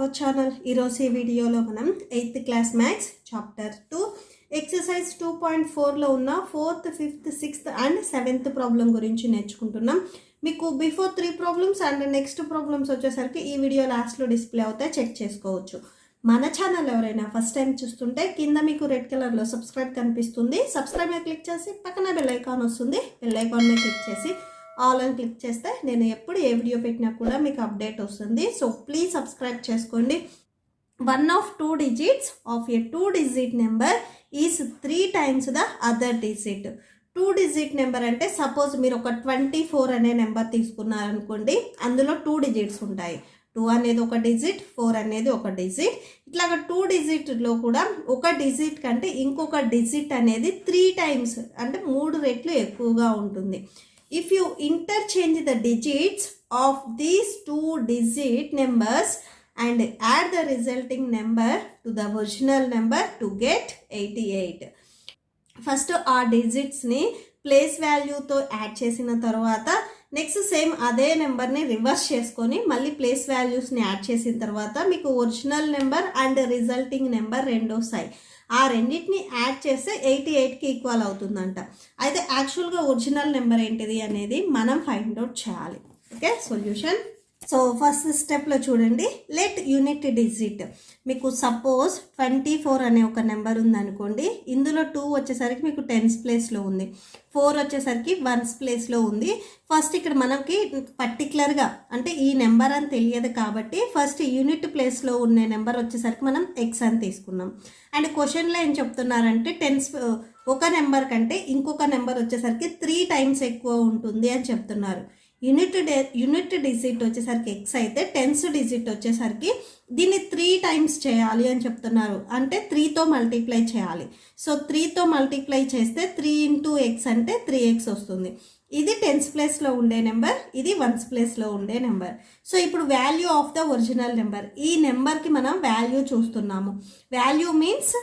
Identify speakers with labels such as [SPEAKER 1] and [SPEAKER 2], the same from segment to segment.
[SPEAKER 1] Our channel. ఈరోజు ఈ వీడియోలో మనం 8th class maths chapter 2 exercise 2.4లో ఉన్న 4th, 5th, 6th and 7th problem గురించి నేర్చుకుంటున్నాం. మీకు before 3 problems and next problems వచ్చేసరికి ఈ వీడియో లాస్ట్లో డిస్ప్లే అవుతాయి, చెక్ చేసుకోవచ్చు. మన ఛానల్ ఎవరైనా ఫస్ట్ టైం చూస్తుంటే కింద మీకు రెడ్ కలర్లో సబ్స్క్రైబ్ కనిపిస్తుంది, సబ్స్క్రైబ్ మీద క్లిక్ చేసి పక్కన బెల్ ఐకాన్ వస్తుంది, బెల్ ఐకాన్ మీద క్లిక్ చేసి ఆల్ అని క్లిక్ చేస్తే నేను ఎప్పుడు ఏ వీడియో పెట్టినా కూడా మీకు అప్డేట్ వస్తుంది. సో ప్లీజ్ సబ్స్క్రైబ్ చేసుకోండి. 1 of 2 digits of a 2-digit number is 3 times the other digit. 2-digit number అంటే సపోజ్ మీరు ఒక 24 అనే నెంబర్ తీసుకున్నారనుకోండి, అందులో 2 digits ఉంటాయి. 2 అనేది ఒక డిజిట్, 4 అనేది ఒక డిజిట్. ఇట్లాగా 2 digitలో కూడా ఒక డిజిట్ కంటే ఇంకొక డిజిట్ అనేది 3 times అంటే 3 రెట్లు ఎక్కువగా ఉంటుంది. If you interchange the digits of these 2-digit numbers and add the resulting number to the original number to get 88. First ఆ డిజిట్స్ని ప్లేస్ వాల్యూతో యాడ్ చేసిన తర్వాత నెక్స్ట్ సేమ్ అదే నెంబర్ని రివర్స్ చేసుకొని మళ్ళీ ప్లేస్ వాల్యూస్ని యాడ్ చేసిన తర్వాత మీకు original number and resulting number రెండు వస్తాయి. ఆ రెండింటిని యాడ్ చేస్తే 88కి ఈక్వల్ అవుతుందంట. అయితే యాక్చువల్గా ఒరిజినల్ నెంబర్ ఏంటిది అనేది మనం ఫైండ్ అవుట్ చేయాలి. Okay, solution. సో ఫస్ట్ స్టెప్లో చూడండి, లెట్ యూనిట్ డిజిట్. మీకు సపోజ్ 24 అనే ఒక నెంబర్ ఉందనుకోండి, ఇందులో 2 వచ్చేసరికి మీకు 10s ప్లేస్లో ఉంది, 4 వచ్చేసరికి 1s ప్లేస్లో ఉంది. ఫస్ట్ ఇక్కడ మనకి పర్టికులర్గా అంటే ఈ నెంబర్ అని తెలియదు కాబట్టి ఫస్ట్ యూనిట్ ప్లేస్లో ఉన్న నెంబర్ వచ్చేసరికి మనం ఎక్స్ అని తీసుకున్నాం. అండ్ క్వశ్చన్లో ఏం చెప్తున్నారంటే ఒక నెంబర్ కంటే ఇంకొక నెంబర్ వచ్చేసరికి 3 times ఎక్కువ ఉంటుంది అని చెప్తున్నారు. యూనిట్ డిజిట్ వచ్చేసరికి ఎక్స్ అయితే 10th డిజిట్ వచ్చేసరికి దీన్ని 3 times చేయాలి అని చెప్తున్నారు. అంటే 3తో మల్టిప్లై చేయాలి. సో 3తో మల్టిప్లై చేస్తే 3 into x అంటే 3x వస్తుంది. ఇది 10s ప్లేస్లో ఉండే నెంబర్, ఇది 1s ప్లేస్లో ఉండే నెంబర్. సో ఇప్పుడు value of the original number, ఈ నెంబర్కి మనం వాల్యూ చూస్తున్నాము. వాల్యూ మీన్స్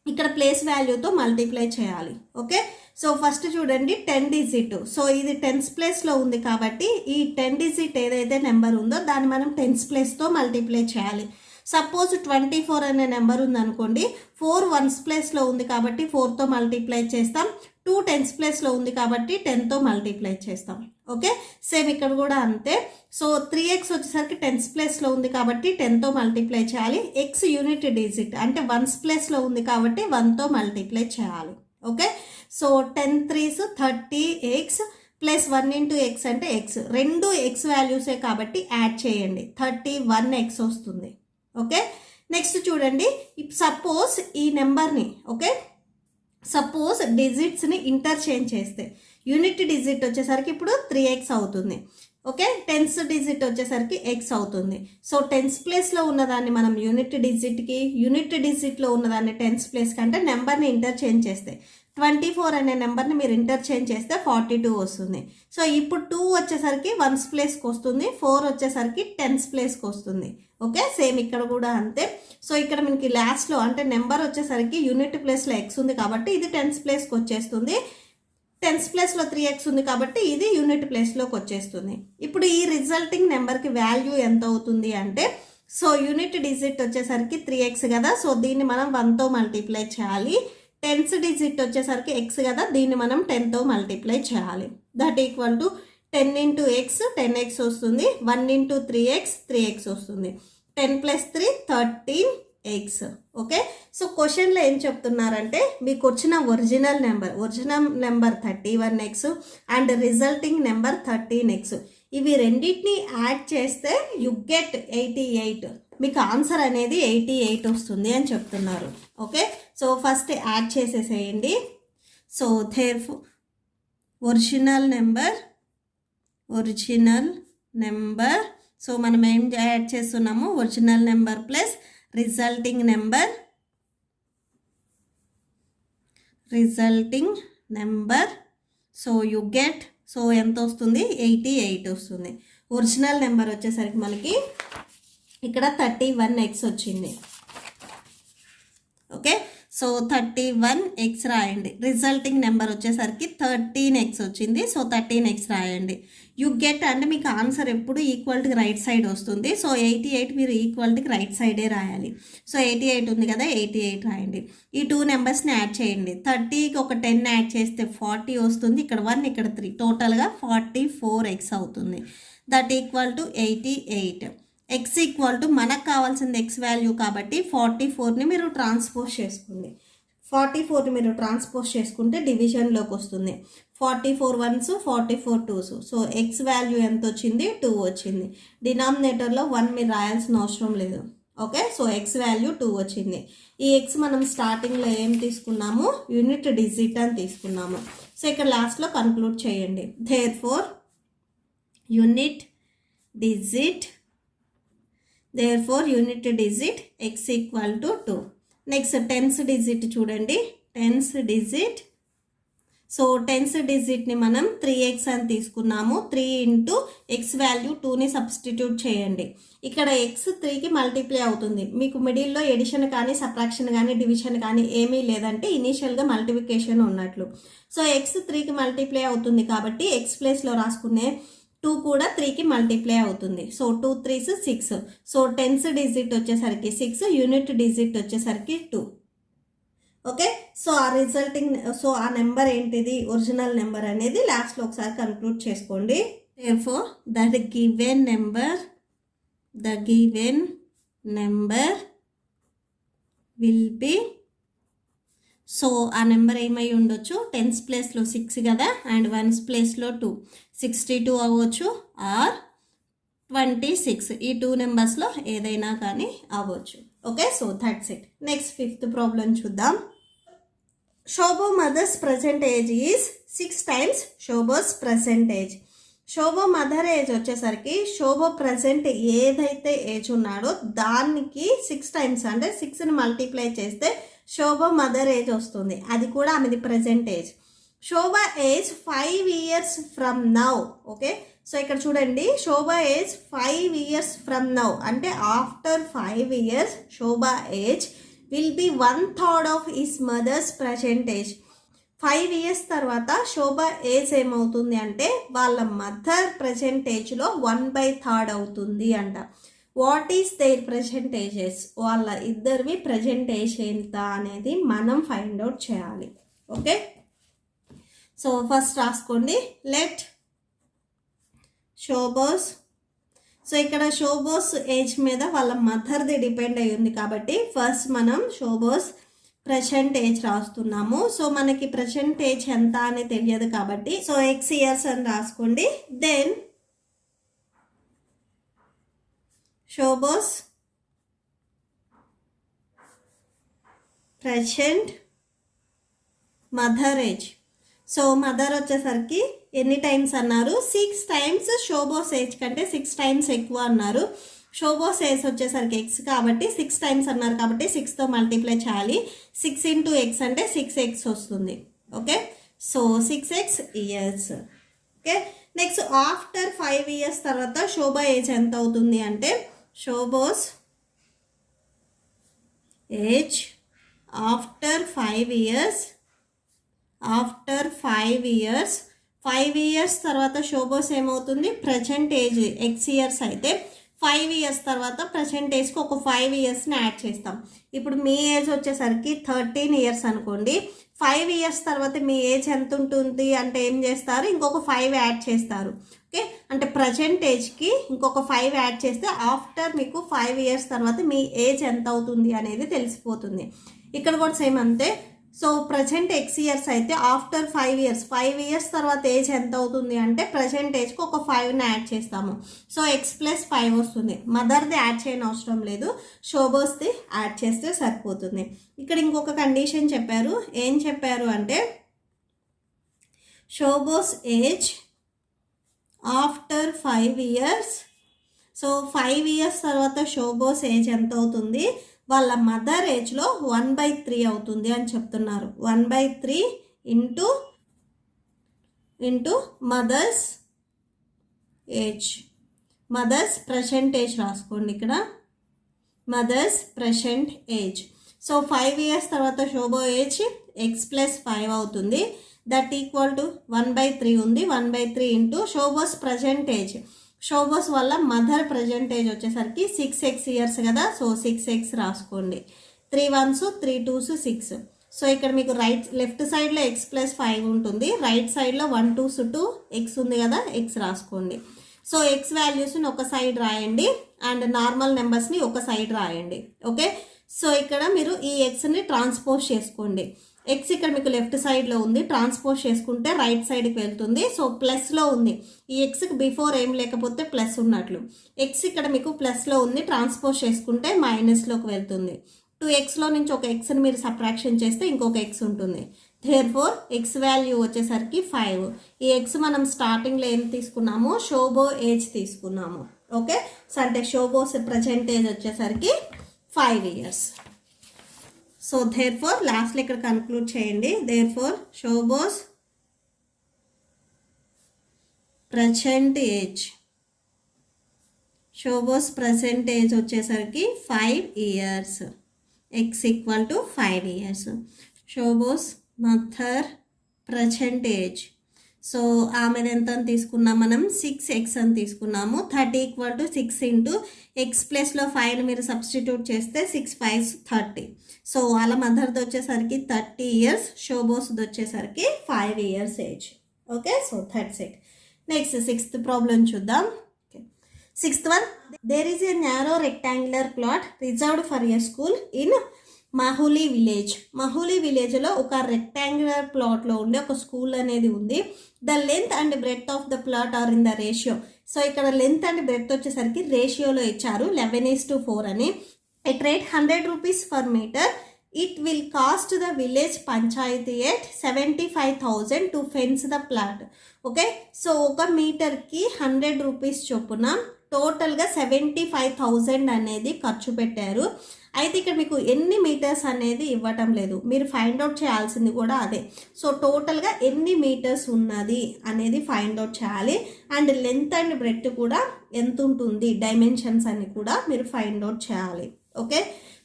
[SPEAKER 1] ఇక్కడ ప్లేస్ వాల్యూతో మల్టిప్లై చేయాలి. ఓకే, సో ఫస్ట్ చూడండి 10 digit. సో ఇది 10s ప్లేస్లో ఉంది కాబట్టి ఈ 10 digit ఏదైతే నెంబర్ ఉందో దాన్ని మనం 10s ప్లేస్తో మల్టిప్లై చేయాలి. సపోజ్ 24 అనే నెంబర్ ఉందనుకోండి, 4 1s ప్లేస్లో ఉంది కాబట్టి 4తో మల్టిప్లై చేస్తాం, 2 10s ప్లేస్లో ఉంది కాబట్టి 10తో మల్టిప్లై చేస్తాం. ఓకే, సేమ్ ఇక్కడ కూడా అంతే. సో 3x వచ్చేసరికి 10s ప్లేస్లో ఉంది కాబట్టి 10తో మల్టిప్లై చేయాలి. x యూనిట్ డిజిట్ అంటే 1s ప్లేస్లో ఉంది కాబట్టి 1తో మల్టిప్లై చేయాలి. Okay, so 10 3s 30x plus 1 into x అంటే x, రెండు x వాల్యూసే కాబట్టి యాడ్ చేయండి, 31x వస్తుంది. ఓకే, నెక్స్ట్ చూడండి, సపోజ్ ఈ నెంబర్ని సపోజ్ డిజిట్స్ని ఇంటర్చేంజ్ చేస్తే యూనిట్ డిజిట్ వచ్చేసరికి ఇప్పుడు 3x అవుతుంది. ఓకే, 10th డిజిట్ వచ్చేసరికి x అవుతుంది. సో 10s ప్లేస్లో ఉన్నదాన్ని మనం యూనిట్ డిజిట్కి, యూనిట్ డిజిట్లో ఉన్నదాన్ని 10s ప్లేస్ కంటే నెంబర్ని ఇంటర్చేంజ్ చేస్తే 24 అనే నెంబర్ని మీరు ఇంటర్చేంజ్ చేస్తే 42 వస్తుంది. సో ఇప్పుడు 2 వచ్చేసరికి 1s ప్లేస్కి వస్తుంది, 4 వచ్చేసరికి 10s ప్లేస్కి వస్తుంది. ఓకే, సేమ్ ఇక్కడ కూడా అంతే. సో ఇక్కడ మనకి లాస్ట్లో అంటే నెంబర్ వచ్చేసరికి యూనిట్ ప్లేస్లో x ఉంది కాబట్టి ఇది 10s ప్లేస్కి వచ్చేస్తుంది, 10s ప్లేస్లో 3x ఉంది కాబట్టి ఇది యూనిట్ ప్లేస్లోకి వచ్చేస్తుంది. ఇప్పుడు ఈ రిజల్టింగ్ నెంబర్కి వాల్యూ ఎంత అవుతుంది అంటే, సో యూనిట్ డిజిట్ వచ్చేసరికి 3x కదా, సో దీన్ని మనం 1తో మల్టిప్లై చేయాలి. 10th డిజిట్ వచ్చేసరికి x కదా, దీన్ని మనం 10తో మల్టిప్లై చేయాలి. That equal to 10 into x 10x వస్తుంది, 1 into 3x 3x వస్తుంది, 10 + 3 13x. ఓకే, సో క్వశ్చన్లో ఏం చెప్తున్నారంటే మీకు వచ్చిన original number 31x and resulting number 13x, ఇవి రెండింటిని యాడ్ చేస్తే యు గెట్ 88. మీకు ఆన్సర్ అనేది 88 వస్తుంది అని చెప్తున్నారు. ఓకే, సో ఫస్ట్ యాడ్ చేసేసేయండి. So therefore original number so మనం ఏం యాడ్ చేస్తున్నాము, original number plus resulting number. So you get, so ఎంత వస్తుంది, 88 వస్తుంది. ఒరిజినల్ నెంబర్ వచ్చేసరికి మనకి ఇక్కడ 31x వచ్చింది. ఓకే, సో 31x రాయండి. రిజల్టింగ్ నెంబర్ వచ్చేసరికి 13x వచ్చింది. సో 13x రాయండి. యూ గెట్ అంటే మీకు ఆన్సర్ ఎప్పుడు ఈక్వల్కి రైట్ సైడ్ వస్తుంది. సో 88 మీరు ఈక్వల్కి రైట్ సైడే రాయాలి. సో 88 ఉంది కదా, 88 రాయండి. ఈ 2 నెంబర్స్ని యాడ్ చేయండి. 30కి ఒక 10 యాడ్ చేస్తే 40 వస్తుంది. ఇక్కడ 1 ఇక్కడ 3 టోటల్గా 44x అవుతుంది. That equal to 88. X equal to మనకు కావాల్సింది ఎక్స్ వాల్యూ కాబట్టి 44ని మీరు ట్రాన్స్పోజ్ చేసుకోండి. 44ని మీరు ట్రాన్స్పోజ్ చేసుకుంటే డివిజన్లోకి వస్తుంది. 44 1s 44 2s. So X value ఎంత వచ్చింది, 2 వచ్చింది. డినామినేటర్లో 1 మీరు రాయాల్సిన అవసరం లేదు. ఓకే, సో ఎక్స్ వాల్యూ 2 వచ్చింది. ఈ ఎక్స్ మనం స్టార్టింగ్లో ఏం తీసుకున్నాము, యూనిట్ డిజిట్ అని తీసుకున్నాము. సో ఇక్కడ లాస్ట్లో కన్క్లూడ్ చేయండి. Therefore unit digit unit digit x equal to 2. Next tense digit చూడండి. టెన్స్ డిజిట్, సో టెన్స్ డిజిట్ని మనం 3x అని తీసుకున్నాము. 3 ఇంటూ ఎక్స్ వాల్యూ 2ని సబ్స్టిట్యూట్ చేయండి. ఇక్కడ x 3కి మల్టిప్లై అవుతుంది. మీకు మిడిల్లో ఎడిషన్ కానీ సబ్ట్రాక్షన్ కానీ డివిజన్ కానీ ఏమీ లేదంటే ఇనీషియల్గా మల్టిప్లికేషన్ ఉన్నట్లు. సో x 3కి మల్టిప్లై అవుతుంది కాబట్టి x ప్లేస్లో రాసుకునే 2 కూడా 3కి మల్టిప్లై అవుతుంది. So 2 3s 6. So tense digit వచ్చేసరికి 6, యూనిట్ డిజిట్ వచ్చేసరికి 2. ఓకే, సో ఆ రిజల్టింగ్ సో ఆ నెంబర్ ఏంటిది, ఒరిజినల్ నెంబర్ అనేది లాస్ట్లో ఒకసారి కన్క్లూడ్ చేసుకోండి. therefore the given number will be, so ఆ నెంబర్ ఏమై ఉండొచ్చు, 10s ప్లేస్లో 6 కదా అండ్ 1s ప్లేస్లో 2, 62 అవ్వచ్చు ఆర్ 26. ఈ 2 నెంబర్స్లో ఏదైనా కానీ అవ్వచ్చు. Okay, so that's it. Next 5th problem చూద్దాం. Shobho mother's present age is 6 times Shobho's present age. Shobho mother age వచ్చేసరికి శోభో ప్రజెంట్ ఏదైతే ఏజ్ ఉన్నాడో దానికి 6 times అంటే 6ని మల్టిప్లై చేస్తే శోభ మదర్ ఏజ్ వస్తుంది. అది కూడా ఆమెది present age. Shobha age 5 years from now. Okay, so ఇక్కడ చూడండి, శోభ ఏజ్ 5 years ఫ్రమ్ నౌ అంటే after 5 years Shobha age will be 1/3 of his mothers present age. 5 years తర్వాత శోభ ఏజ్ ఏమవుతుంది అంటే వాళ్ళ మదర్ ప్రజెంట్ ఏజ్లో 1/3 అవుతుంది అంట. What is their present ages, వాళ్ళ ఇద్దరివి ప్రజెంట్ ఏజ్ ఎంత అనేది మనం ఫైండ్ అవుట్ చేయాలి. ఓకే, సో ఫస్ట్ రాసుకోండి. లెట్ శోభోస్, సో ఇక్కడ శోభోస్ ఏజ్ మీద వాళ్ళ మదర్ది డిపెండ్ అయి ఉంది కాబట్టి ఫస్ట్ మనం శోభోస్ ప్రజెంట్ ఏజ్ రాస్తున్నాము. సో మనకి ప్రజెంట్ ఏజ్ ఎంత అని తెలియదు కాబట్టి సో x years అని రాసుకోండి. Then Shobho's present mother age. So mother వచ్చేసరికి ఎన్ని టైమ్స్ అన్నారు, 6 times శోభోస్ ఏజ్ కంటే 6 times ఎక్కువ అన్నారు. శోభోస్ ఏజ్ వచ్చేసరికి ఎక్స్ కాబట్టి 6 times అన్నారు కాబట్టి 6తో మల్టిప్లై చేయాలి. 6 into x అంటే 6x వస్తుంది. Okay, so 6x years. Okay, next after 5 years తర్వాత శోభ ఏజ్ ఎంత అవుతుంది అంటే Shobho's age after 5 years, after 5 years 5 years తర్వాత శోభోస్ ఏమవుతుంది, ప్రజెంట్ ఏజ్ x years అయితే 5 years తర్వాత ప్రజెంట్ ఏజ్కి ఒక 5 yearsని యాడ్ చేస్తాం. ఇప్పుడు మీ ఏజ్ వచ్చేసరికి 13 years అనుకోండి. 5 years తర్వాత మీ ఏజ్ ఎంత ఉంటుంది అంటే ఏం చేస్తారు, ఇంకొక 5 యాడ్ చేస్తారు. ఓకే, అంటే ప్రజెంట్ ఏజ్కి ఇంకొక 5 యాడ్ చేస్తే ఆఫ్టర్ మీకు 5 years తర్వాత మీ ఏజ్ ఎంత అవుతుంది అనేది తెలిసిపోతుంది. ఇక్కడ కూడా సేమ్ అంతే. సో ప్రజెంట్ x years అయితే ఆఫ్టర్ 5 years తర్వాత ఏజ్ ఎంత అవుతుంది అంటే ప్రజెంట్ ఏజ్కి ఒక 5ని యాడ్ చేస్తాము. సో x + 5 వస్తుంది. మదర్ది యాడ్ చేయని అవసరం లేదు, శోభోస్ది యాడ్ చేస్తే సరిపోతుంది. ఇక్కడ ఇంకొక కండిషన్ చెప్పారు. ఏం చెప్పారు అంటే Shobho's age after 5 years. So 5 years తర్వాత శోభోస్ ఏజ్ ఎంత అవుతుంది, వాళ్ళ మదర్ ఏజ్లో 1/3 అవుతుంది అని చెప్తున్నారు. 1/3 into mother's age. Mother's present age రాసుకోండి ఇక్కడ, mother's present age. So 5 years తర్వాత శోభో ఏజ్ x+5 అవుతుంది. దట్ ఈక్వల్ టు 1/3 ఉంది. 1/3 ఇంటూ శోభోస్ ప్రజెంట్ ఏజ్. శోభోస్ వల్ల మదర్ ప్రజెంట్ ఏజ్ వచ్చేసరికి 6x ఇయర్స్ కదా. సో 6x రాసుకోండి. 3 1s 3 2s 6. సో ఇక్కడ మీకు లెఫ్ట్ సైడ్లో x+5 ఉంటుంది, రైట్ సైడ్లో 1 2s 2 x ఉంది కదా, x రాసుకోండి. సో x వాల్యూస్ని ఒక సైడ్ రాయండి అండ్ నార్మల్ నెంబర్స్ని ఒక సైడ్ రాయండి. ఓకే, సో ఇక్కడ మీరు ఈ xని ట్రాన్స్పోజ్ చేసుకోండి. x ఇక్కడ మీకు లెఫ్ట్ సైడ్లో ఉంది, ట్రాన్స్పోజ్ చేసుకుంటే రైట్ సైడ్కి వెళ్తుంది. సో ప్లస్లో ఉంది, ఈ xకి బిఫోర్ ఏం లేకపోతే ప్లస్ ఉన్నట్లు. x ఇక్కడ మీకు ప్లస్లో ఉంది, ట్రాన్స్పోజ్ చేసుకుంటే మైనస్లోకి వెళ్తుంది. 2xలో నుంచి ఒక xని మీరు సబ్ట్రాక్షన్ చేస్తే ఇంకొక x ఉంటుంది. దేర్ఫోర్ x వాల్యూ వచ్చేసరికి 5. ఈ x మనం స్టార్టింగ్లో ఏం తీసుకున్నాము, శోభో ఏజ్ తీసుకున్నాము. ఓకే, సో అంటే శోభోస్ ప్రజెంట్ ఏజ్ వచ్చేసరికి 5 ఇయర్స్. సో దేర్ఫోర్ లాస్ట్లో ఇక్కడ కన్క్లూడ్ చేయండి. Therefore Shobho's present age, Shobho's present age వచ్చేసరికి 5 years. x equal to 5 years. Shobho's mother present age, so ఆమెది ఎంత అని తీసుకున్నాం మనం, 6x అని తీసుకున్నాము. 30 ఈక్వల్ టు 6 ఇంటూ x ప్లస్లో 5ని మీరు సబ్స్టిట్యూట్ చేస్తే 6 5s 30. సో వాళ్ళ మదర్ది వచ్చేసరికి 30 ఇయర్స్, శోభోస్ది వచ్చేసరికి 5 years age. Okay, so that's it. Next 6th problem చూద్దాం. 6th one, there is a narrow rectangular plot reserved for a school in Mahuli village. Mahuli విలేజ్లో ఒక రెక్టాంగులర్ ప్లాట్లో ఉండే ఒక స్కూల్ అనేది ఉంది. The length and breadth of the plot are in the ratio. So ఇక్కడ length and breadth వచ్చేసరికి రేషియోలో ఇచ్చారు 11:4 అని. At rate 100 rupees per metre. It will cost the village panchayat at 75,000 to fence the plot. Okay, so ఒక మీటర్కి 100 rupees చొప్పున టోటల్గా 75,000 అనేది ఖర్చు పెట్టారు. అయితే ఇక్కడ మీకు ఎన్ని మీటర్స్ అనేది ఇవ్వటం లేదు, మీరు ఫైండ్ అవుట్ చేయాల్సింది కూడా అదే. సో టోటల్గా ఎన్ని మీటర్స్ ఉన్నది అనేది ఫైండ్ అవుట్ చేయాలి. అండ్ లెంత్ అండ్ బ్రెడ్త్ కూడా ఎంత ఉంటుంది, డైమెన్షన్స్ అని కూడా మీరు ఫైండ్ అవుట్ చేయాలి. ఓకే,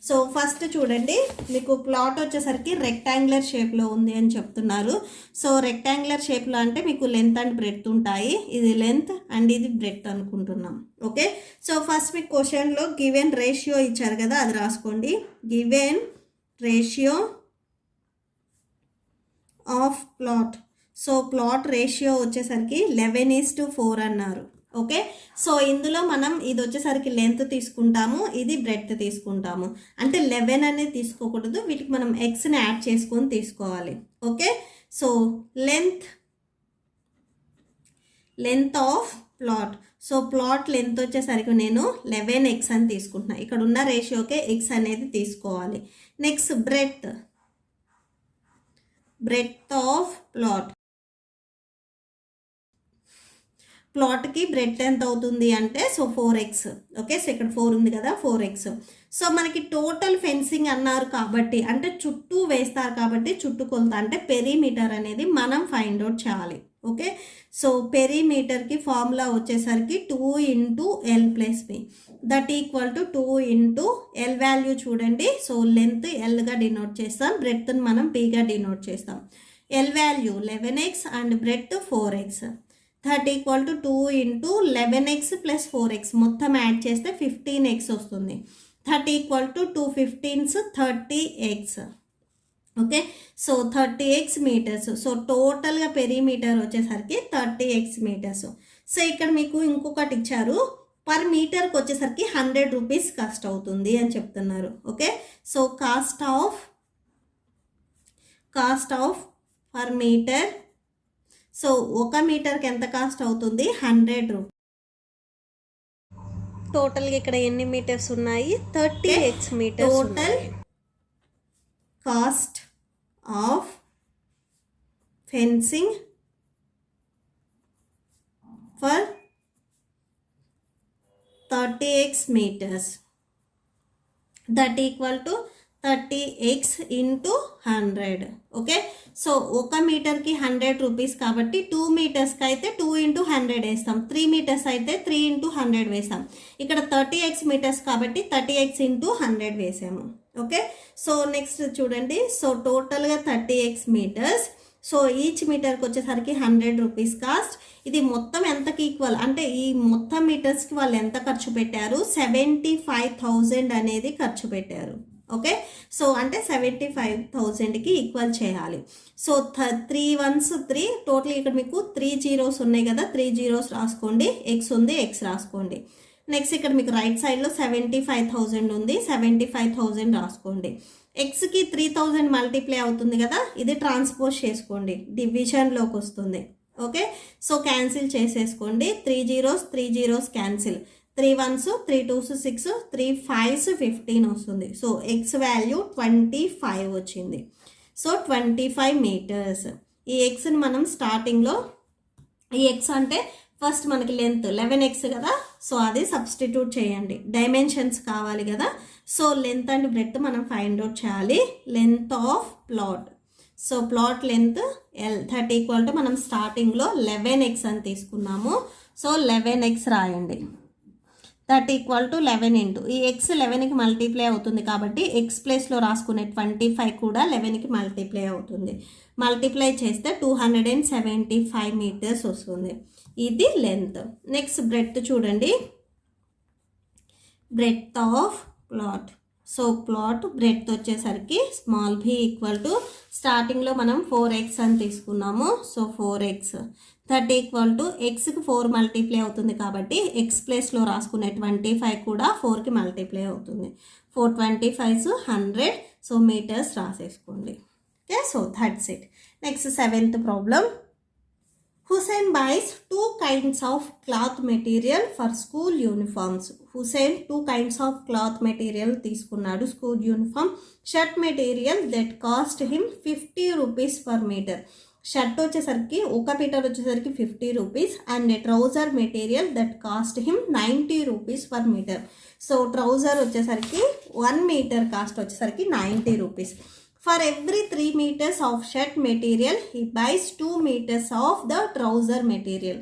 [SPEAKER 1] సో ఫస్ట్ చూడండి, మీకు ప్లాట్ వచ్చేసరికి రెక్టాంగులర్ షేప్లో ఉంది అని చెప్తున్నారు. సో రెక్టాంగులర్ షేప్లో అంటే మీకు లెంత్ అండ్ బ్రెడ్త్ ఉంటాయి. ఇది లెంత్ అండ్ ఇది బ్రెడ్త్ అనుకుంటున్నాం. ఓకే, సో ఫస్ట్ మీకు క్వశ్చన్లో గివెన్ రేషియో ఇచ్చారు కదా, అది రాసుకోండి. Given ratio of plot. So plot ratio వచ్చేసరికి 11:4 అన్నారు. ఓకే, సో ఇందులో మనం ఇది వచ్చేసరికి లెంత్ తీసుకుంటాము, ఇది బ్రెడ్త్ తీసుకుంటాము. అంటే 11 అనేది తీసుకోకూడదు, వీటికి మనం ఎక్స్ని యాడ్ చేసుకొని తీసుకోవాలి. Okay, so length of plot. So plot length వచ్చేసరికి నేను 11x అని తీసుకుంటున్నా. ఇక్కడ ఉన్న రేషియోకే x అనేది తీసుకోవాలి. Next breadth of plot. ప్లాట్కి బ్రెడ్త్ ఎంత అవుతుంది అంటే సో 4x. ఓకే, సో ఇక్కడ 4 ఉంది కదా, 4x. సో మనకి టోటల్ ఫెన్సింగ్ అన్నారు కాబట్టి, అంటే చుట్టూ వేస్తారు కాబట్టి చుట్టూ కొలత అంటే పెరీమీటర్ అనేది మనం ఫైండ్ అవుట్ చేయాలి. ఓకే, సో పెరీమీటర్కి ఫార్ములా వచ్చేసరికి 2 × L + B that equal to 2 × L value చూడండి. సో లెంత్ Lగా డినోట్ చేస్తాం, బ్రెడ్త్ని మనం Bగా డినోట్ చేస్తాం. L value 11x and breadth 4x. That equal to 2 × 11x + 4x మొత్తం యాడ్ చేస్తే 15x వస్తుంది. That equal to 2 15s 30x. Okay, so 30x metres. So టోటల్గా perimeter వచ్చేసరికి 30x metres. So ఇక్కడ మీకు ఇంకొకటి ఇచ్చారు, పర్ మీటర్కి వచ్చేసరికి 100 rupees కాస్ట్ అవుతుంది అని చెప్తున్నారు. Okay, so cost of per metre. So 1 మీటర్కి ఎంత కాస్ట్ అవుతుంది, 100 rupees. టోటల్గా ఇక్కడ ఎన్ని మీటర్స్ ఉన్నాయి, 30x metres. Total cost of fencing for 30x meters that equal to 30x × 100. Okay, so 1 మీటర్కి 100 rupees కాబట్టి 2 మీటర్స్కి అయితే 2 × 100 వేస్తాం, 3 మీటర్స్ అయితే 3 × 100 వేస్తాం. ఇక్కడ 30x మీటర్స్ కాబట్టి 30x × 100 వేసాము. ఓకే, సో నెక్స్ట్ చూడండి, సో టోటల్గా 30x మీటర్స్. సో ఈచ్ మీటర్కి వచ్చేసరికి 100 రూపీస్ కాస్ట్. ఇది మొత్తం ఎంతకి ఈక్వల్ అంటే ఈ మొత్తం మీటర్స్కి వాళ్ళు ఎంత ఖర్చు పెట్టారు, 75,000 అనేది ఖర్చు పెట్టారు. ఓకే, సో అంటే 75,000కి ఈక్వల్ చేయాలి. సో 3 1s 3, టోటల్ ఇక్కడ మీకు 3 zeros ఉన్నాయి కదా, 3 zeros రాసుకోండి, ఎక్స్ ఉంది, ఎక్స్ రాసుకోండి. నెక్స్ట్ ఇక్కడ మీకు రైట్ సైడ్లో 75,000 ఉంది, 75,000 రాసుకోండి. ఎక్స్కి 3,000 మల్టిప్లై అవుతుంది కదా, ఇది ట్రాన్స్పోజ్ చేసుకోండి, డివిజన్లోకి వస్తుంది. ఓకే, సో క్యాన్సిల్ చేసేసుకోండి, 3 zeros cancel, 3 1s 3 2s 6, 3 5s 15 వస్తుంది. సో ఎక్స్ వాల్యూ 25 వచ్చింది. So 25 metres. ఈ ఎక్స్ని మనం స్టార్టింగ్లో, ఈ ఎక్స్ అంటే ఫస్ట్ మనకి లెంత్ 11x కదా, సో అది సబ్స్టిట్యూట్ చేయండి, డైమెన్షన్స్ కావాలి కదా. సో లెంత్ అండ్ బ్రెడ్త్ మనం ఫైండ్ అవుట్ చేయాలి. Length of plot, so plot length L 30 equal to మనం స్టార్టింగ్లో 11x అని తీసుకున్నాము. సో 11x రాయండి, 30 ఈక్వల్ టు 11 ఇంటూ ఈ ఎక్స్ 11కి మల్టిప్లై అవుతుంది కాబట్టి ఎక్స్ ప్లేస్లో రాసుకునే 25 కూడా 11కి మల్టిప్లై అవుతుంది. మల్టిప్లై చేస్తే 275 మీటర్స్ వస్తుంది. ఇది లెంత్. నెక్స్ట్ బ్రెడ్త్ చూడండి, breadth of plot. So plot breadth వచ్చేసరికి స్మాల్ b ఈక్వల్ టు స్టార్టింగ్లో మనం 4x అని తీసుకున్నాము. సో 4x 30 ఈక్వల్ టు ఎక్స్కి 4 మల్టిప్లై అవుతుంది కాబట్టి ఎక్స్ ప్లేస్లో రాసుకునే 25 కూడా 4కి మల్టిప్లై అవుతుంది. 425s 100. సో మీటర్స్ రాసేసుకోండి. Okay, so that's it. Next 7th problem. Hussain buys 2 kinds of cloth material for school uniforms. Hussain 2 kinds of cloth material తీసుకున్నాడు school uniform. Shirt material that cost him 50 rupees per metre. Shirt వచ్చేసరికి ఒక metre వచ్చేసరికి 50 rupees and trouser material that cost him 90 rupees per metre. So trouser వచ్చేసరికి 1 metre cost వచ్చేసరికి 90 rupees. For every 3 meters of shirt material, he buys 2 meters of the trouser material.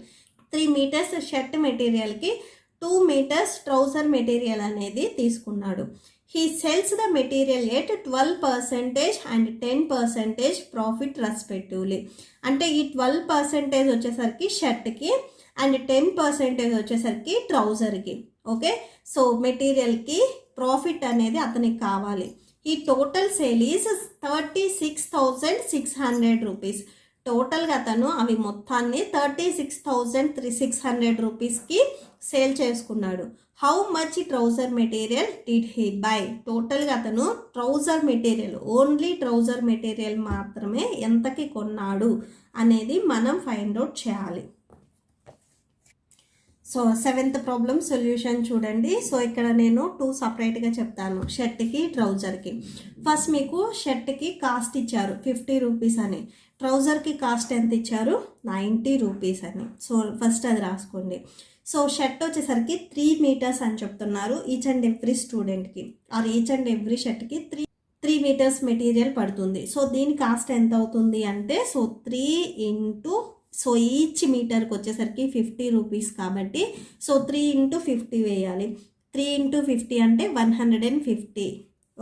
[SPEAKER 1] 3 meters shirt మెటీరియల్కి 2 meters trouser material అనేది తీసుకున్నాడు. He sells the material at 12% and 10% profit respectively. అంటే ఈ 12% వచ్చేసరికి షర్ట్కి and 10% వచ్చేసరికి ట్రౌజర్కి. Okay, so మెటీరియల్కి profit అనేది అతనికి కావాలి. ఈ టోటల్ సేల్ ఈజ్ 36,600 రూపీస్. టోటల్గా అతను అవి మొత్తాన్ని 36,600 రూపీస్కి సేల్ చేసుకున్నాడు. How much trouser material did he buy? టోటల్గా అతను trouser material, only trouser material మాత్రమే ఎంతకి కొన్నాడు అనేది మనం ఫైండ్ అవుట్ చేయాలి. సో 7th ప్రాబ్లం సొల్యూషన్ చూడండి. సో ఇక్కడ నేను 2 సపరేట్గా చెప్తాను, షర్ట్కి ట్రౌజర్కి. ఫస్ట్ మీకు షర్ట్కి కాస్ట్ ఇచ్చారు 50 రూపీస్ అని, ట్రౌజర్కి కాస్ట్ ఎంత ఇచ్చారు 90 రూపీస్ అని. సో ఫస్ట్ అది రాసుకోండి. సో షర్ట్ వచ్చేసరికి 3 మీటర్స్ అని చెప్తున్నారు ఈచ్ అండ్ ఎవ్రీ స్టూడెంట్కి, ఆర్ ఈచ్ అండ్ ఎవ్రీ షర్ట్కి 3 మీటర్స్ మెటీరియల్ పడుతుంది. సో దీని కాస్ట్ ఎంత అవుతుంది అంటే, సో 3 ఇంటూ, సో ఈచ్ మీటర్కి వచ్చేసరికి 50 రూపీస్ కాబట్టి సో 3 ఇంటూ 50 వేయాలి. 3 ఇంటూ 50 అంటే 150.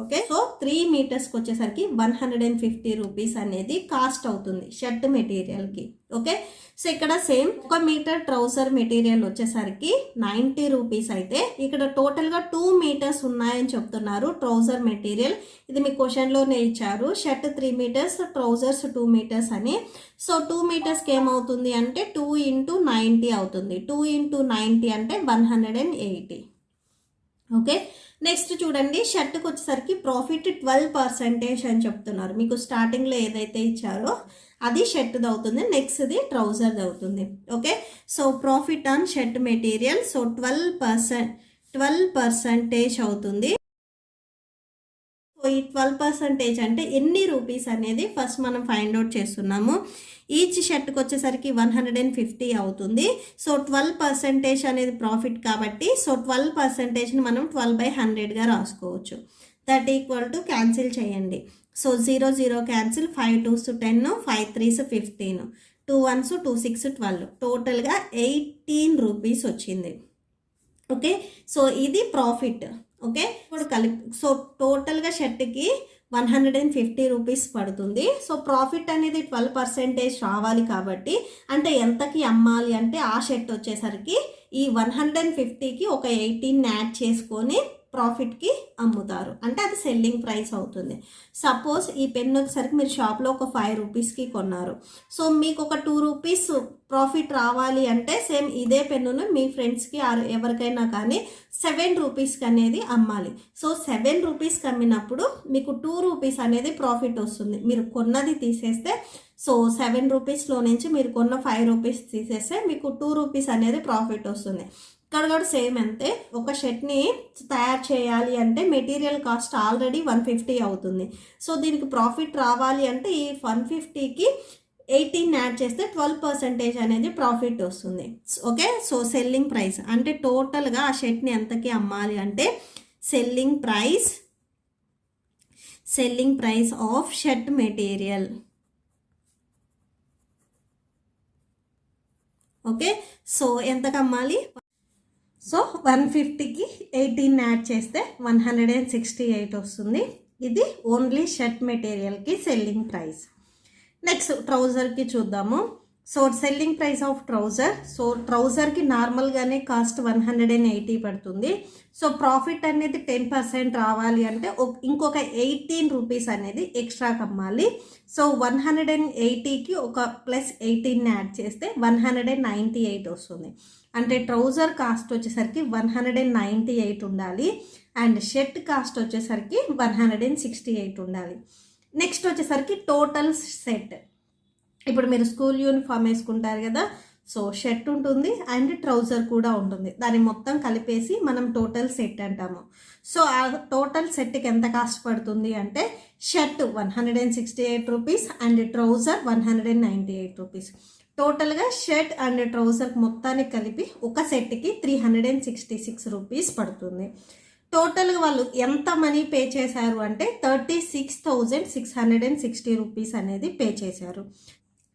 [SPEAKER 1] ఓకే, సో 3 మీటర్స్కి వచ్చేసరికి 150 రూపీస్ అనేది కాస్ట్ అవుతుంది షర్ట్ మెటీరియల్కి. ఓకే, సో ఇక్కడ సేమ్ 1 మీటర్ ట్రౌజర్ మెటీరియల్ వచ్చేసరికి 90 రూపీస్ అయితే ఇక్కడ టోటల్గా 2 మీటర్స్ ఉన్నాయని చెప్తున్నారు ట్రౌజర్ మెటీరియల్. ఇది మీ క్వశ్చన్లోనే ఇచ్చారు, షర్ట్ 3 మీటర్స్, ట్రౌజర్స్ 2 మీటర్స్ అని. సో 2 మీటర్స్కి ఏమవుతుంది అంటే 2 ఇంటూ 90 అవుతుంది. 2 ఇంటూ 90 అంటే 180. ఓకే, నెక్స్ట్ చూడండి, షర్ట్కి వచ్చేసరికి ప్రాఫిట్ 12% అని చెప్తున్నారు. మీకు స్టార్టింగ్లో ఏదైతే ఇచ్చారో అది షర్ట్ది అవుతుంది, నెక్స్ట్ది ట్రౌజర్ది అవుతుంది. Okay, so profit on shirt material, so 12% అవుతుంది. సో ఈ 12% అంటే ఎన్ని రూపీస్ అనేది ఫస్ట్ మనం ఫైండ్ అవుట్ చేస్తున్నాము. ఈచ్ షర్ట్కి వచ్చేసరికి 150 అవుతుంది. సో 12% అనేది ప్రాఫిట్ కాబట్టి సో 12%ని మనం 12/100గా రాసుకోవచ్చు. దట్ ఈక్వల్ టు క్యాన్సిల్ చేయండి. So 0 0 cancel, 5 2s 10, 5 3s 15, 2 1s 2 6 12, టోటల్గా 18 రూపీస్ వచ్చింది. ఓకే, సో ఇది ప్రాఫిట్. ఓకే, ఇప్పుడు సో టోటల్గా షర్ట్కి 150 రూపీస్ పడుతుంది. సో ప్రాఫిట్ అనేది 12% రావాలి కాబట్టి, అంటే ఎంతకి అమ్మాలి అంటే ఆ షర్ట్ వచ్చేసరికి ఈ 150కి ఒక 18 యాడ్ చేసుకొని ప్రాఫిట్కి అమ్ముతారు, అంటే అది సెల్లింగ్ ప్రైస్ అవుతుంది. సపోజ్ ఈ పెన్ వచ్చేసరికి మీరు షాప్లో ఒక 5 రూపీస్కి కొన్నారు. సో మీకు ఒక 2 రూపీస్ ప్రాఫిట్ రావాలి అంటే సేమ్ ఇదే పెన్నును మీ ఫ్రెండ్స్కి ఎవరికైనా కానీ 7 రూపీస్కి అనేది అమ్మాలి. సో 7 రూపీస్కి అమ్మినప్పుడు మీకు 2 రూపీస్ అనేది ప్రాఫిట్ వస్తుంది. మీరు కొన్నది తీసేస్తే, సో 7 రూపీస్లో నుంచి మీరు కొన్న 5 రూపీస్ తీసేస్తే మీకు 2 రూపీస్ అనేది ప్రాఫిట్ వస్తుంది. ఇక్కడ కూడా సేమ్ అంతే. ఒక షర్ట్ని తయారు చేయాలి అంటే మెటీరియల్ కాస్ట్ ఆల్రెడీ 150 అవుతుంది. సో దీనికి ప్రాఫిట్ రావాలి అంటే ఈ 150కి 18 యాడ్ చేస్తే 12% అనేది ప్రాఫిట్ వస్తుంది. ఓకే, సో సెల్లింగ్ ప్రైస్ అంటే టోటల్గా ఆ షర్ట్ని ఎంతకి అమ్మాలి అంటే selling price of shirt material. Okay, so ఎంతకు అమ్మాలి? సో 150కి 18 యాడ్ చేస్తే 168 వస్తుంది. ఇది ఓన్లీ షర్ట్ మెటీరియల్కి సెల్లింగ్ ప్రైస్. నెక్స్ట్ ట్రౌజర్కి చూద్దాము. So selling price of trouser. So ట్రౌజర్కి నార్మల్గానే కాస్ట్ 180 పడుతుంది. సో ప్రాఫిట్ అనేది 10% రావాలి అంటే ఇంకొక 18 రూపీస్ అనేది ఎక్స్ట్రా కమ్మాలి. సో 180కి ఒక ప్లస్ 18 యాడ్ చేస్తే 198 వస్తుంది. అంటే ట్రౌజర్ కాస్ట్ వచ్చేసరికి 198 ఉండాలి అండ్ షర్ట్ కాస్ట్ వచ్చేసరికి 168 ఉండాలి. నెక్స్ట్ వచ్చేసరికి టోటల్ సెట్. ఇప్పుడు మీరు స్కూల్ యూనిఫామ్ వేసుకుంటారు కదా, సో షర్ట్ ఉంటుంది అండ్ ట్రౌజర్ కూడా ఉంటుంది. దాన్ని మొత్తం కలిపేసి మనం టోటల్ సెట్ అంటాము. సో ఆ టోటల్ సెట్కి ఎంత కాస్ట్ పడుతుంది అంటే shirt 168 rupees and trouser 198 rupees. టోటల్గా షర్ట్ అండ్ ట్రౌజర్ మొత్తానికి కలిపి ఒక సెట్కి 366 రూపీస్ పడుతుంది. టోటల్గా వాళ్ళు ఎంత మనీ పే చేశారు అంటే 36,660 రూపీస్ అనేది పే చేశారు.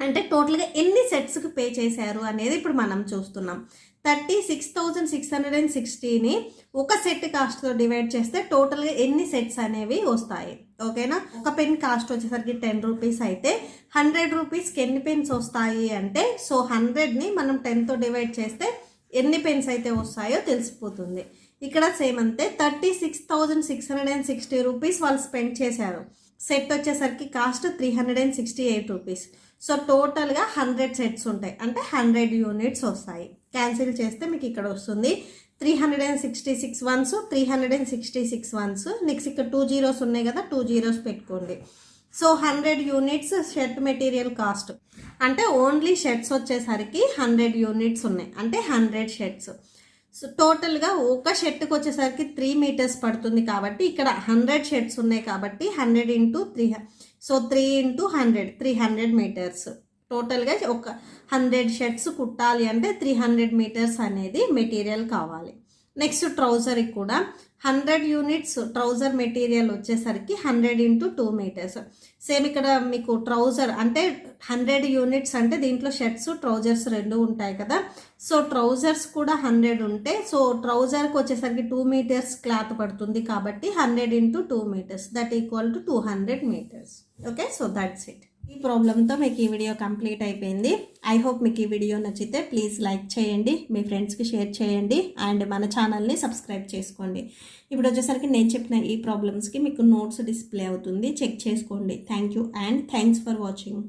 [SPEAKER 1] అంటే టోటల్గా ఎన్ని సెట్స్కి పే చేశారు అనేది ఇప్పుడు మనం చూస్తున్నాం. 36,660ని ఒక సెట్ కాస్ట్తో డివైడ్ చేస్తే టోటల్గా ఎన్ని సెట్స్ అనేవి వస్తాయి. ఓకేనా, ఒక పెన్ కాస్ట్ వచ్చేసరికి 10 రూపీస్ అయితే 100 రూపీస్కి ఎన్ని పెన్స్ వస్తాయి అంటే, సో 100ని మనం 10తో డివైడ్ చేస్తే ఎన్ని పెన్స్ అయితే వస్తాయో తెలిసిపోతుంది. ఇక్కడ సేమ్ అంతే, 36,660 రూపీస్ వాళ్ళు స్పెండ్ చేశారు. సెట్ వచ్చేసరికి కాస్ట్ 368 రూపీస్. సో టోటల్గా 100 సెట్స్ ఉంటాయి, అంటే 100 యూనిట్స్ వస్తాయి. క్యాన్సిల్ చేస్తే మీకు ఇక్కడ వస్తుంది 366 వన్స్, 366 వన్స్. నెక్స్ట్ ఇక్కడ 2 జీరోస్ ఉన్నాయి కదా, 2 జీరోస్ పెట్టుకోండి. So 100 units shirt material cost. అంటే ఓన్లీ షర్ట్స్ వచ్చేసరికి 100 యూనిట్స్ ఉన్నాయి, అంటే 100 షర్ట్స్. సో టోటల్గా ఒక షర్ట్కి వచ్చేసరికి 3 మీటర్స్ పడుతుంది కాబట్టి ఇక్కడ 100 షర్ట్స్ ఉన్నాయి కాబట్టి 100 ఇంటూ 3, సో 3 ఇంటూ 100 300 మీటర్స్. టోటల్గా ఒక 100 షర్ట్స్ కుట్టాలి అంటే 300 మీటర్స్ అనేది మెటీరియల్ కావాలి. నెక్స్ట్ ట్రౌజర్కి కూడా 100 యూనిట్స్ ట్రౌజర్ మెటీరియల్ వచ్చేసరికి 100 ఇంటూ 2 మీటర్స్. సేమ్ ఇక్కడ మీకు ట్రౌజర్ అంటే 100 యూనిట్స్ అంటే దీంట్లో షర్ట్స్ ట్రౌజర్స్ రెండు ఉంటాయి కదా. సో ట్రౌజర్స్ కూడా 100 ఉంటే, సో ట్రౌజర్కి వచ్చేసరికి 2 మీటర్స్ క్లాత్ పడుతుంది కాబట్టి 100 into 2 metres that equal to 200 metres. Okay, so that's it. ఈ ప్రాబ్లంతో మీకు ఈ వీడియో కంప్లీట్ అయిపోయింది. ఐ హోప్ మీకు ఈ వీడియో నచ్చితే ప్లీజ్ లైక్ చేయండి, మీ ఫ్రెండ్స్కి షేర్ చేయండి అండ్ మన ఛానల్ని సబ్స్క్రైబ్ చేసుకోండి. ఇప్పుడు వచ్చేసరికి నేను చెప్పిన ఈ ప్రాబ్లమ్స్కి మీకు నోట్స్ డిస్ప్లే అవుతుంది, చెక్ చేసుకోండి. Thank you and thanks for watching.